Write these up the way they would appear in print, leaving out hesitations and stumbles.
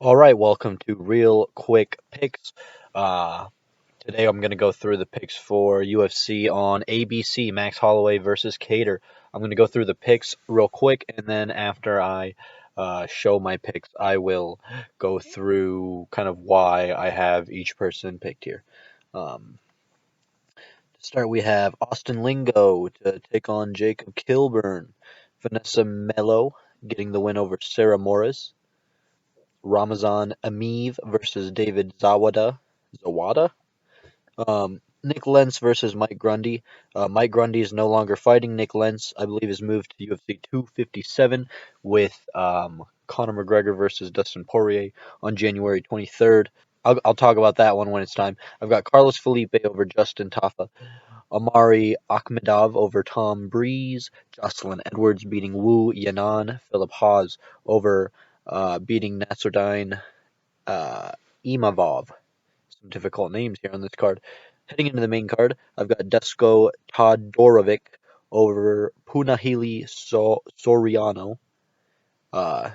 All right, welcome to Real Quick Picks. Uh, Today I'm going to go through the picks for UFC on ABC, Max Holloway versus Kattar. I'm going to go through the picks real quick, and then after I show my picks, I will go through kind of why I have each person picked here. To start, we have Austin Lingo to take on Jacob Kilburn, Vanessa Mello getting the win over Sarah Morris. Ramazan Ameev versus David Zawada. Nick Lentz versus Mike Grundy. Mike Grundy is no longer fighting. Nick Lentz, I believe, is moved to UFC 257 with Conor McGregor versus Dustin Poirier on January 23rd. I'll talk about that one when it's time. I've got Carlos Felipe over Justin Tafa. Amari Akhmedov over Tom Breeze. Jocelyn Edwards beating Wu Yanan. Philip Hawes over beating Nasruddin Imavov. Some difficult names here on this card. Heading into the main card, I've got Dusko Todorovic over Punahele Soriano. Uh,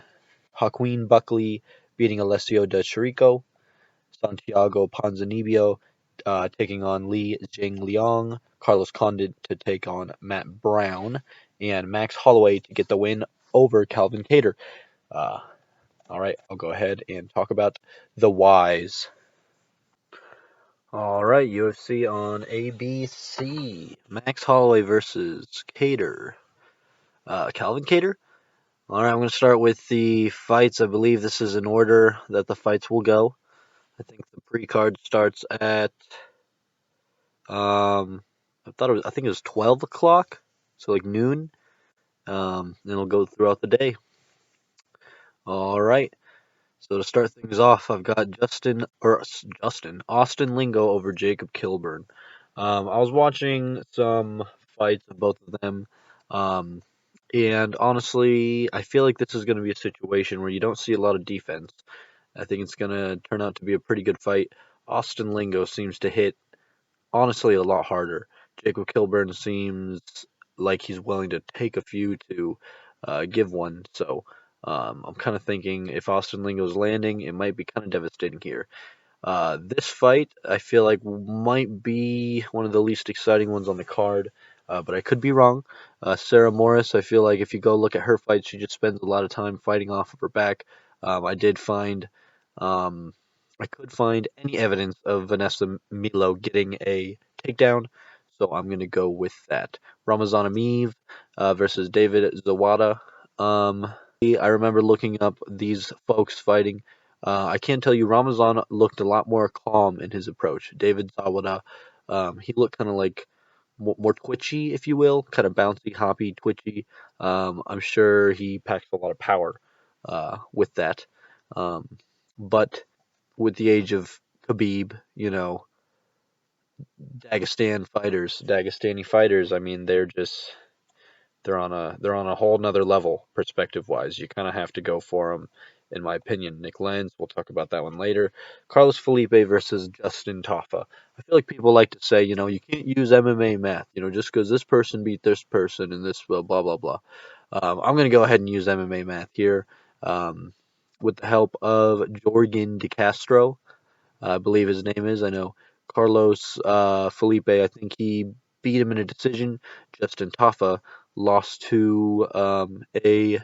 Joaquin Buckley beating Alessio Del Chirico. Santiago Ponzinibbio taking on Li Jingliang. Carlos Condit to take on Matt Brown. And Max Holloway to get the win over Calvin Kattar. Uh, all right, I'll go ahead and talk about the whys. All right, UFC on ABC. Max Holloway versus Kattar. Calvin Kattar. All right, I'm going to start with the fights. I believe this is in order that the fights will go. I think the pre-card starts at I think it was 12 o'clock, so like noon. And it'll go throughout the day. All right. So to start things off, I've got Austin Lingo over Jacob Kilburn. I was watching some fights of both of them, um, and honestly, I feel like this is going to be a situation where you don't see a lot of defense. I think it's going to turn out to be a pretty good fight. Austin Lingo seems to hit, honestly, a lot harder. Jacob Kilburn seems like he's willing to take a few to give one. So I'm kind of thinking if Austin Lingo's landing, it might be kind of devastating here. This fight, I feel like, might be one of the least exciting ones on the card, but I could be wrong. Sarah Morris, I feel like if you go look at her fight, she just spends a lot of time fighting off of her back. I did find, um, I could find any evidence of Vanessa Milo getting a takedown, so I'm going to go with that. Ramazan Ameev versus David Zawada. I remember looking up these folks fighting. I can tell you Ramazan looked a lot more calm in his approach. David Zawada, he looked kind of like more twitchy, if you will, kind of bouncy, hoppy, twitchy. I'm sure he packs a lot of power with that. Um, but with the age of Khabib, Dagestani fighters, I mean, they're on a whole nother level perspective wise. You kind of have to go for them, in my opinion. Nick Lenz, we'll talk about that one later. Carlos Felipe versus Justin Tafa. I feel like people like to say, you can't use MMA math, just because this person beat this person and this blah blah blah blah. I'm going to go ahead and use MMA math here, um, with the help of Jorgen De Castro. I believe his name is. I know Carlos Felipe. I think he beat him in a decision. Justin Tafa lost to a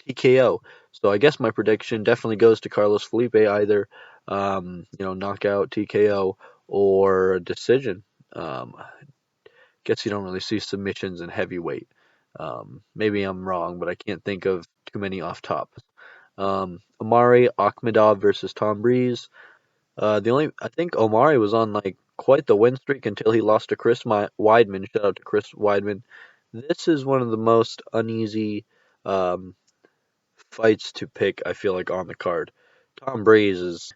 TKO. So I guess my prediction definitely goes to Carlos Felipe, either knockout, TKO, or decision. Guess you don't really see submissions in heavyweight. Maybe I'm wrong, but I can't think of too many off top. Amari Akhmedov versus Tom Breeze. I think Omari was on like quite the win streak until he lost to Chris Weidman. Shout out to Chris Weidman. This is one of the most uneasy um, fights to pick, I feel like, on the card. Tom Breeze is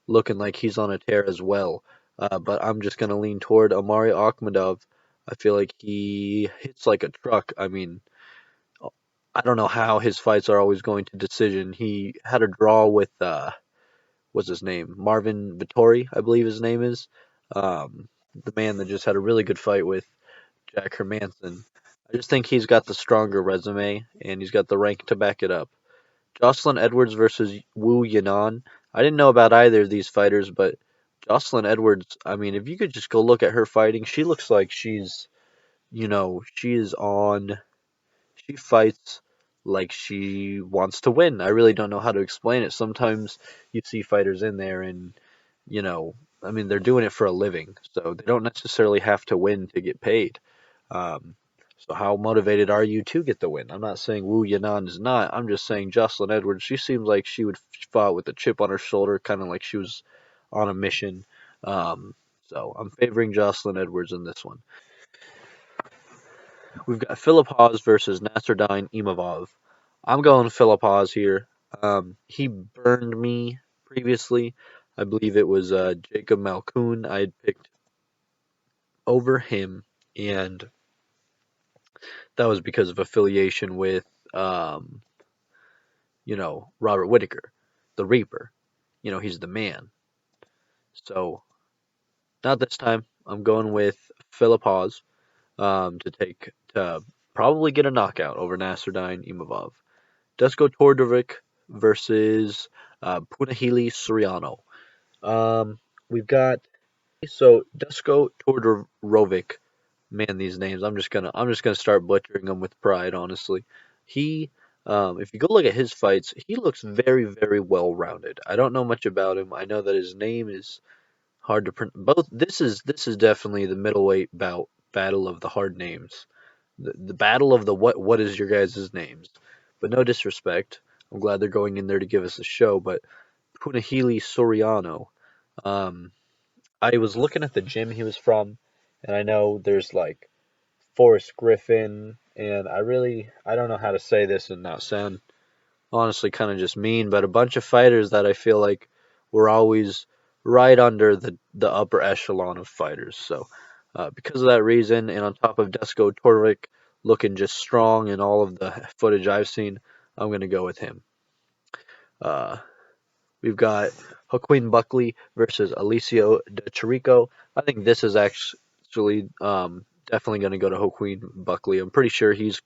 looking like he's on a tear as well, but I'm just gonna lean toward Omari Akhmedov. I feel like he hits like a truck. I mean, I don't know how his fights are always going to decision. He had a draw with what's his name? Marvin Vittori, I believe his name is. The man that just had a really good fight with Jack Hermanson. I just think he's got the stronger resume and he's got the rank to back it up. Jocelyn Edwards versus Wu Yanan. I didn't know about either of these fighters, but Jocelyn Edwards, I mean, if you could just go look at her fighting, she looks like she's, she is on, she fights like she wants to win. I really don't know how to explain it. Sometimes you see fighters in there and, you know, I mean, they're doing it for a living, so they don't necessarily have to win to get paid. Um, so how motivated are you to get the win? I'm not saying Wu Yanan is not. I'm just saying Jocelyn Edwards, she seems like she would fought with a chip on her shoulder, kind of like she was on a mission. Um, so I'm favoring Jocelyn Edwards in this one. We've got Philip Haas versus Nasruddin Imavov. I'm going Philip Haas here. He burned me previously. I believe it was Jacob Malkoun I had picked over him, and that was because of affiliation with, um, Robert Whitaker, the Reaper. He's the man. So, not this time. I'm going with Philip Haas to probably get a knockout over Nasruddin Imavov. Dusko Todorovic versus Punahele Soriano. We've got Dusko Todorovic. Man, these names I'm just gonna start butchering them with pride. Honestly, he if you go look at his fights, he looks very very well rounded. I don't know much about him. I know that his name is hard to pronounce. Both this is definitely the middleweight battle of the hard names. The battle of the what is your guys' names. But no disrespect. I'm glad they're going in there to give us a show. But Punahele Soriano, um, I was looking at the gym he was from, and I know there's like Forrest Griffin, and I don't know how to say this and not sound honestly kind of just mean, but a bunch of fighters that I feel like were always right under the upper echelon of fighters. So because of that reason, and on top of Dusko Todorovic looking just strong in all of the footage I've seen, I'm gonna go with him. Uh, we've got Joaquin Buckley versus Alicio De Chirico. I think this is actually definitely going to go to Joaquin Buckley. I'm pretty sure he's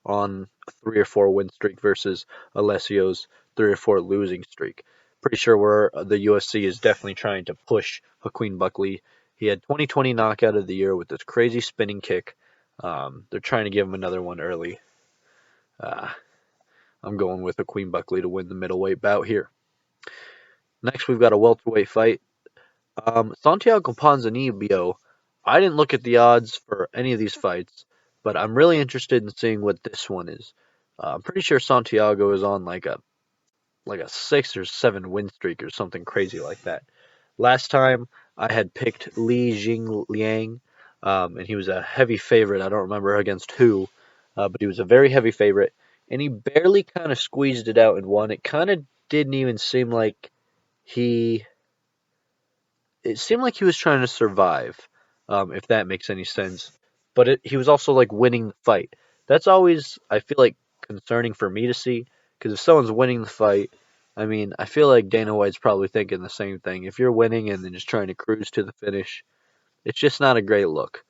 on a 3 or 4 win streak versus Alessio's 3 or 4 losing streak. Pretty sure where the UFC is definitely trying to push Joaquin Buckley. He had 2020 knockout of the year with this crazy spinning kick. They're trying to give him another one early. Uh, I'm going with Joaquin Buckley to win the middleweight bout here. Next, we've got a welterweight fight. Santiago Ponzinibbio. I didn't look at the odds for any of these fights, but I'm really interested in seeing what this one is. I'm pretty sure Santiago is on like a 6 or 7 win streak or something crazy like that. Last time I had picked Li Jingliang, and he was a heavy favorite. I don't remember against who, but he was a very heavy favorite, and he barely kind of squeezed it out and won. It kind of didn't even seem like he it seemed like he was trying to survive, if that makes any sense. But he was also like winning the fight. That's always, I feel like, concerning for me to see, because if someone's winning the fight, I mean, I feel like Dana White's probably thinking the same thing. If you're winning and then just trying to cruise to the finish, it's just not a great look.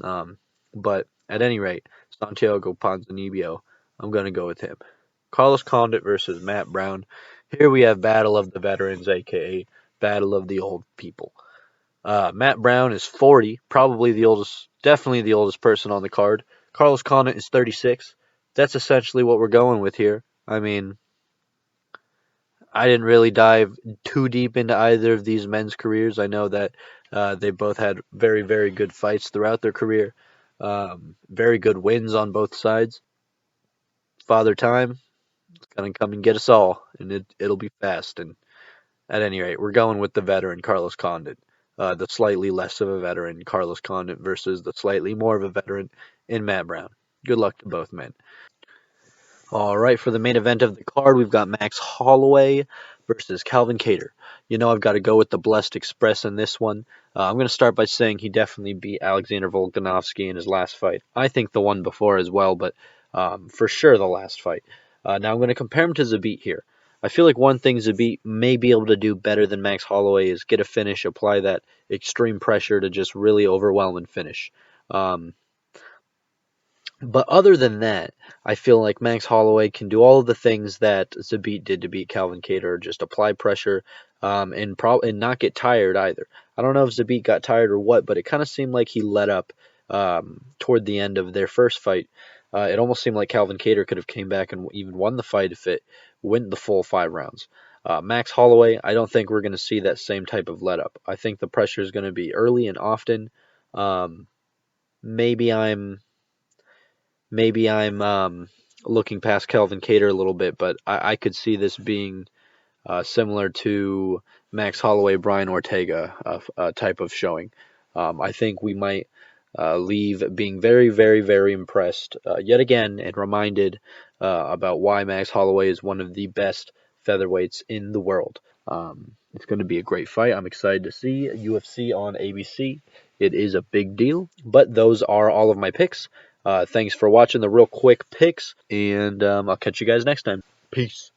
Um, but at any rate, Santiago Ponzinibbio, I'm going to go with him. Carlos Condit versus Matt Brown. Here we have Battle of the Veterans, aka Battle of the Old People. Matt Brown is 40, probably the oldest, definitely the oldest person on the card. Carlos Condit is 36. That's essentially what we're going with here. I mean, I didn't really dive too deep into either of these men's careers. I know that they both had very, very good fights throughout their career, very good wins on both sides. Father Time is going to come and get us all, and it'll be fast. And at any rate, we're going with the veteran Carlos Condit, the slightly less of a veteran Carlos Condit versus the slightly more of a veteran in Matt Brown. Good luck to both men. All right, for the main event of the card, we've got Max Holloway versus Calvin Kattar. I've got to go with the Blessed Express in this one. I'm going to start by saying he definitely beat Alexander Volkanovski in his last fight. I think the one before as well, but for sure the last fight. Now I'm going to compare him to Zabit here. I feel like one thing Zabit may be able to do better than Max Holloway is get a finish, apply that extreme pressure to just really overwhelm and finish. Um, But other than that, I feel like Max Holloway can do all of the things that Zabit did to beat Calvin Kattar, just apply pressure, and not get tired either. I don't know if Zabit got tired or what, but it kind of seemed like he let up toward the end of their first fight. It almost seemed like Calvin Kattar could have came back and even won the fight if it went the full 5 rounds. Max Holloway, I don't think we're going to see that same type of let up. I think the pressure is going to be early and often. Um, maybe I'm maybe I'm looking past Kelvin Cater a little bit, but I could see this being similar to Max Holloway, Brian Ortega type of showing. I think we might leave being very, very, very impressed yet again and reminded about why Max Holloway is one of the best featherweights in the world. It's going to be a great fight. I'm excited to see UFC on ABC. It is a big deal, but those are all of my picks. Thanks for watching the real quick picks, and I'll catch you guys next time. Peace.